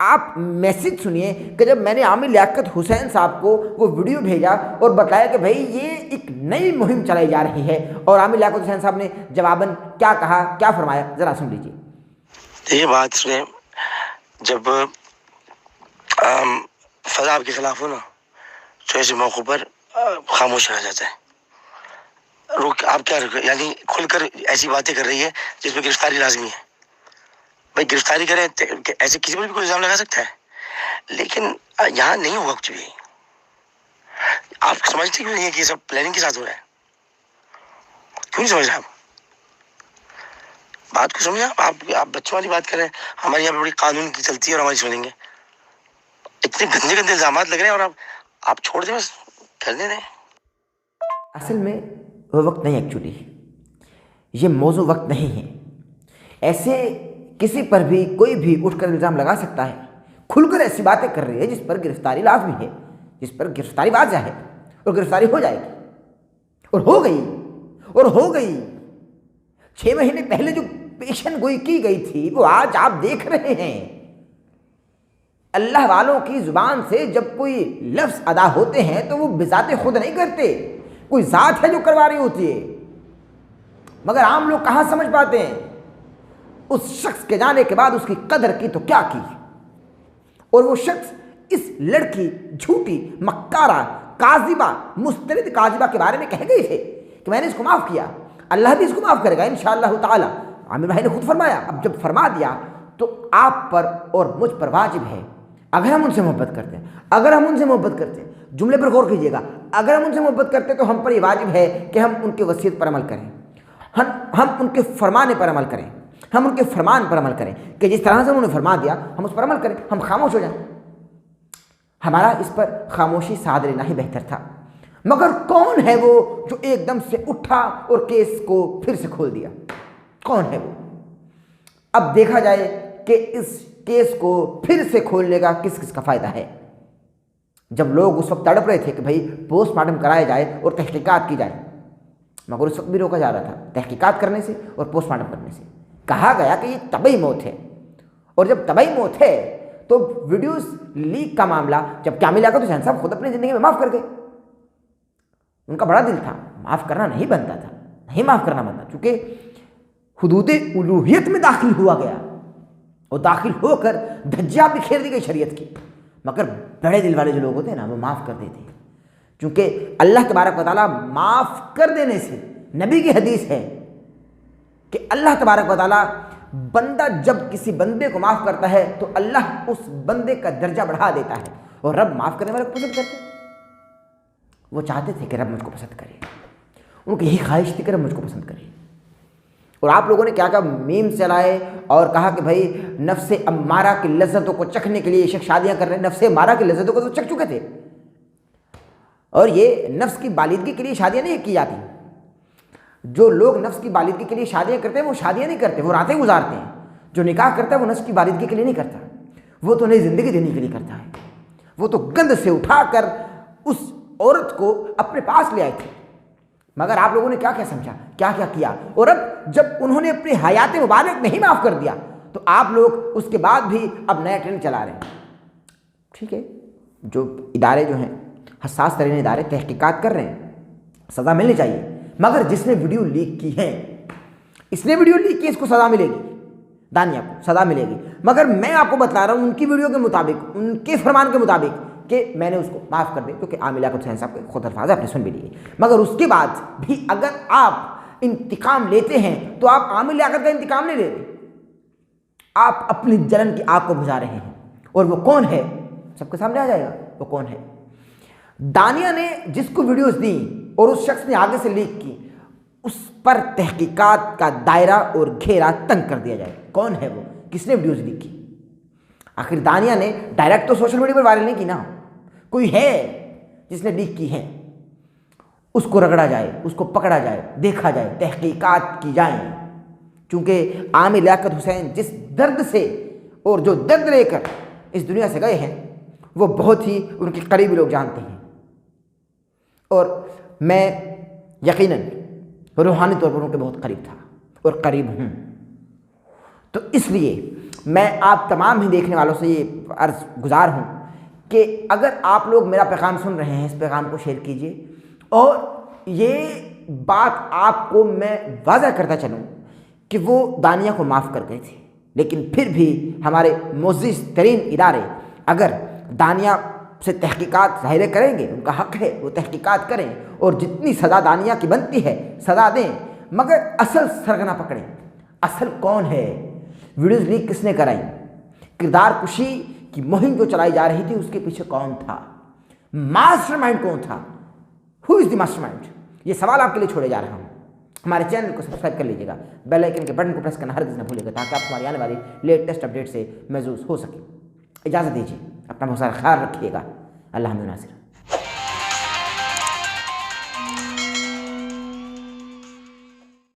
آپ میسج سنیے کہ جب میں نے عامر لیاقت حسین صاحب کو وہ ویڈیو بھیجا اور بتایا کہ بھائی یہ ایک نئی مہم چلائی جا رہی ہے، اور عامر لیاقت حسین صاحب نے جواباً کیا کہا، کیا فرمایا، ذرا سن لیجیے۔ یہ بات سنیں، جب فضا آپ کے خلاف ہو نا تو ایسے موقع پر خاموش رہ جاتا ہے، روک آپ کیا یعنی کھل کر ایسی باتیں کر رہی ہے جس میں گرفتاری لازمی ہے۔ بھائی گرفتاری کریں، ایسے کسی پر بھی کوئی الزام لگا سکتا ہے، لیکن یہاں نہیں ہوگا کچھ بھی۔ آپ سمجھتے کیوں نہیں ہے کہ یہ سب پلاننگ کے ساتھ ہو رہا ہے؟ کیوں نہیں سمجھ رہے آپ بات کو؟ سمجھا آپ بچوں والی بات کر رہے ہیں، ہمارے یہاں پہ بڑی قانون کی چلتی ہے اور ہماری سنیں گے۔ اتنے گندے گندے الزامات لگ رہے ہیں اور آپ چھوڑ دیں، بس کرنے دیں۔ اصل میں وہ وقت نہیں، ایکچولی یہ موضوع وقت نہیں ہے۔ ایسے کسی پر بھی کوئی بھی اٹھ کر الزام لگا سکتا ہے، کھل کر ایسی باتیں کر رہی ہے جس پر گرفتاری لازمی ہے، جس پر گرفتاری واضح ہے، اور گرفتاری ہو جائے گی، اور ہو گئی 6 مہینے پہلے جو پیشن گوئی کی گئی تھی وہ آج آپ دیکھ رہے ہیں۔ اللہ والوں کی زبان سے جب کوئی لفظ ادا ہوتے ہیں تو وہ بذات خود نہیں کرتے، کوئی ذات ہے جو کروا رہی ہوتی ہے، مگر عام لوگ کہاں سمجھ پاتے ہیں؟ اس شخص کے جانے کے بعد اس کی قدر کی تو کیا کی، اور وہ شخص اس لڑکی جھوٹی مکارہ کاذبہ مسترد کاذبہ کے بارے میں کہہ گئے تھے کہ میں نے اس کو معاف کیا، اللہ بھی اس کو معاف کرے گا انشاءاللہ تعالی۔ عامر بھائی نے خود فرمایا، اب جب فرما دیا تو آپ پر اور مجھ پر واجب ہے، اگر ہم ان سے محبت کرتے ہیں، جملے پر غور کیجئے گا، اگر ہم ان سے محبت کرتے ہیں تو ہم پر یہ واجب ہے کہ ہم ان کے وصیت پر عمل کریں، ہم ان کے فرمانے پر عمل کریں، ہم ان کے فرمان پر عمل کریں کہ جس طرح سے انہوں نے فرما دیا ہم اس پر عمل کریں، ہم خاموش ہو جائیں۔ ہمارا اس پر خاموشی ساتھ لینا ہی بہتر تھا، مگر کون ہے وہ جو ایک دم سے اٹھا اور کیس کو پھر سے کھول دیا؟ کون ہے وہ؟ اب دیکھا جائے کہ اس کیس کو پھر سے کھولنے کا کس کس کا فائدہ ہے۔ جب لوگ اس وقت تڑپ رہے تھے کہ بھائی پوسٹ مارٹم کرایا جائے اور تحقیقات کی جائے، مگر اس وقت بھی روکا جا رہا تھا تحقیقات کرنے سے اور پوسٹ مارٹم کرنے سے۔ کہا گیا کہ یہ طبعی موت ہے، اور جب طبعی موت ہے تو ویڈیوز لیک کا معاملہ، جب عامر لیاقت حسین صاحب خود اپنی زندگی میں معاف کر گئے، ان کا بڑا دل تھا، معاف کرنا نہیں بنتا تھا، نہیں معاف کرنا بنتا، چونکہ حدود الوہیت میں داخل ہوا گیا اور داخل ہو کر دھجیاں بکھیر دی گئی شریعت کی، مگر بڑے دل والے جو لوگ ہوتے ہیں نا وہ معاف کر دیتے ہیں، چونکہ اللہ تبارک و تعالیٰ معاف کر دینے سے، نبی کی حدیث ہے کہ اللہ تبارک و تعالیٰ بندہ جب کسی بندے کو معاف کرتا ہے تو اللہ اس بندے کا درجہ بڑھا دیتا ہے، اور رب معاف کرنے والے کو پسند کرتے ہیں۔ وہ چاہتے تھے کہ رب مجھ کو پسند کرے، ان کی یہی خواہش تھی کہ رب مجھ کو پسند کرے، اور آپ لوگوں نے کیا کیا میم چلائے اور کہا کہ بھائی نفس امارہ کی لذتوں کو چکھنے کے لیے یہ شخص شادیاں کر رہے ہیں۔ نفس امارہ کی لذتوں کو تو چکھ چکے تھے، اور یہ نفس کی بالغی کے لیے شادیاں نہیں کی جاتی۔ جو لوگ نفس کی بالغی کے لیے شادیاں کرتے ہیں وہ شادیاں نہیں کرتے، وہ راتیں گزارتے ہیں۔ جو نکاح کرتا ہے وہ نفس کی بالغی کے لیے نہیں کرتا، وہ تو نئی زندگی دینے کے لیے کرتا ہے، وہ تو گند سے اٹھا کر اس عورت کو اپنے پاس لے آئے تھے۔ مگر آپ لوگوں نے کیا کیا سمجھا، کیا کیا کیا، اور اب جب انہوں نے اپنی حیات مبارک نہیں معاف کر دیا تو آپ لوگ اس کے بعد بھی اب نیا ٹرینڈ چلا رہے ہیں۔ ٹھیک ہے، جو ادارے جو ہیں حساس ترین ادارے تحقیقات کر رہے ہیں، سزا ملنی چاہیے، مگر جس نے ویڈیو لیک کی ہے، اس نے ویڈیو لیک کی، اس کو سزا ملے گی، دانیہ کو سزا ملے گی۔ مگر میں آپ کو بتلا رہا ہوں ان کی ویڈیو کے مطابق، ان کے فرمان کے مطابق کہ میں نے اس کو معاف کر دیا، کیونکہ عامر لیاقت حسین صاحب کے خود الفاظ آپ نے سن بھی لیے، مگر اس کے بعد بھی اگر آپ انتقام لیتے ہیں تو آپ عامر لیاقت کا انتقام نہیں لے رہے، آپ اپنی جلن کی آگ کو بجھا رہے ہیں، اور وہ کون ہے سب کے سامنے آ جائے گا، وہ کون ہے۔ دانیہ نے جس کو ویڈیوز دیں اور اس شخص نے آگے سے لیک کی، اس پر تحقیقات کا دائرہ اور گھیرا تنگ کر دیا جائے، کون ہے وہ، کس نے ویڈیوز لیک کی۔ آخر دانیہ نے ڈائریکٹ تو سوشل میڈیا پر وائرل نہیں کی نا، کوئی ہے جس نے لیک کی ہے، اس کو رگڑا جائے، اس کو پکڑا جائے، دیکھا جائے، تحقیقات کی جائیں، چونکہ عامر لیاقت حسین جس درد سے اور جو درد لے کر اس دنیا سے گئے ہیں وہ بہت ہی ان کے قریبی لوگ جانتے ہیں، اور میں یقیناً روحانی طور پر ان کے بہت قریب تھا اور قریب ہوں، تو اس لیے میں آپ تمام ہی دیکھنے والوں سے یہ عرض گزار ہوں کہ اگر آپ لوگ میرا پیغام سن رہے ہیں اس پیغام کو شیئر کیجیے، اور یہ بات آپ کو میں واضح کرتا چلوں کہ وہ دانیہ کو معاف کر گئے تھے، لیکن پھر بھی ہمارے معزز ترین ادارے اگر دانیہ سے تحقیقات ظاہر کریں گے، ان کا حق ہے وہ تحقیقات کریں اور جتنی سزا دانیہ کی بنتی ہے سزا دیں، مگر اصل سرغنہ پکڑیں۔ اصل کون ہے؟ ویڈیوز لیک کس نے کرائی؟ کردار کشی کی مہم جو چلائی جا رہی تھی اس کے پیچھے کون تھا؟ ماسٹر مائنڈ کون تھا؟ ہو از دی ماسٹر مائنڈ؟ یہ سوال آپ کے لیے چھوڑے جا رہا ہوں۔ ہمارے چینل کو سبسکرائب کر لیجیے گا، بیل آئیکن کے بٹن کو پریس کرنا ہرگز نہ بھولیے گا تاکہ آپ ہماری آنے والی لیٹسٹ اپڈیٹ سے محظوظ ہو سکے۔ اجازت دیجیے، اپنا بہت سارا خیال رکھیے گا۔ اللہ حافظ ناصر۔